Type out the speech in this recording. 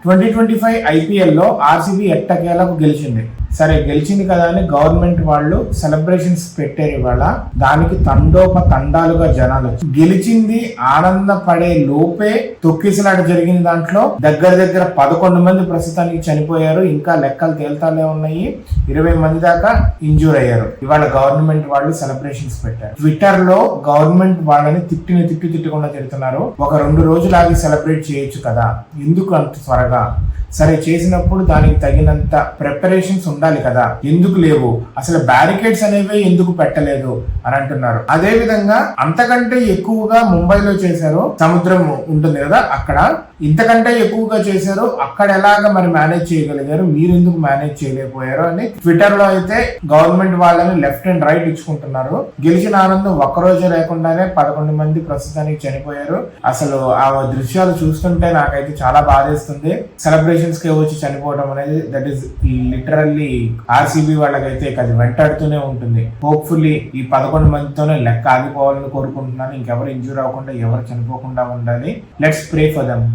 2025 IPL లో RCB ఎట్టకేలకు గెలిచింది. సరే గెలిచింది కదా అని గవర్నమెంట్ వాళ్ళు సెలబ్రేషన్స్ పెట్టారు ఇవాళ. దానికి తండాలుగా జనాలు వచ్చి గెలిచింది ఆనందపడే లోపే తొక్కిసలాట జరిగిన దాంట్లో దగ్గర 11 మంది ప్రస్తుతానికి చనిపోయారు. ఇంకా లెక్కలు తేల్తాలే ఉన్నాయి. 20 మంది దాకా ఇంజూర్ అయ్యారు. ఇవాళ గవర్నమెంట్ వాళ్ళు సెలబ్రేషన్స్ పెట్టారు. ట్విట్టర్ లో గవర్నమెంట్ వాళ్ళని తిట్టకుండా తిడుతున్నారు. ఒక 2 రోజులు ఆగి సెలబ్రేట్ చేయొచ్చు కదా, ఎందుకు అంత త్వరగా? సరే చేసినప్పుడు దానికి తగినంత ప్రిపరేషన్స్ ఉండాలి కదా, ఎందుకు లేవు? అసలు బ్యారికేడ్స్ అనేవి ఎందుకు పెట్టలేదు అని అంటున్నారు. అదే విధంగా అంతకంటే ఎక్కువగా ముంబైలో చేశారు. సముద్రం ఉంటుంది కదా అక్కడ, ఇంతకంటే ఎక్కువగా చేశారు. అక్కడ ఎలాగ మరి మేనేజ్ చేయగలిగారు, మీరు ఎందుకు మేనేజ్ చేయలేకపోయారు అని ట్విట్టర్ లో అయితే గవర్నమెంట్ వాళ్ళని లెఫ్ట్ అండ్ రైట్ ఇచ్చుకుంటున్నారు. గెలిచిన ఆనందం ఒక్కరోజే లేకుండానే 11 మంది ప్రస్తుతానికి చనిపోయారు. అసలు ఆ దృశ్యాలు చూస్తుంటే నాకైతే చాలా బాధేస్తుంది. సెలబ్రేషన్స్ కి వచ్చి చనిపోవడం అనేది దట్ ఈస్ లిటరల్లీ ఆర్సీబీ వాళ్ళకైతే అది వెంటాడుతూనే ఉంటుంది. హోప్ఫుల్లీ ఈ 11 మందితోనే లెక్క ఆగిపోవాలని కోరుకుంటున్నాను. ఇంకెవరు ఇంజూర్ అవ్వకుండా, ఎవరు చనిపోకుండా ఉండాలి. Let's pray for them.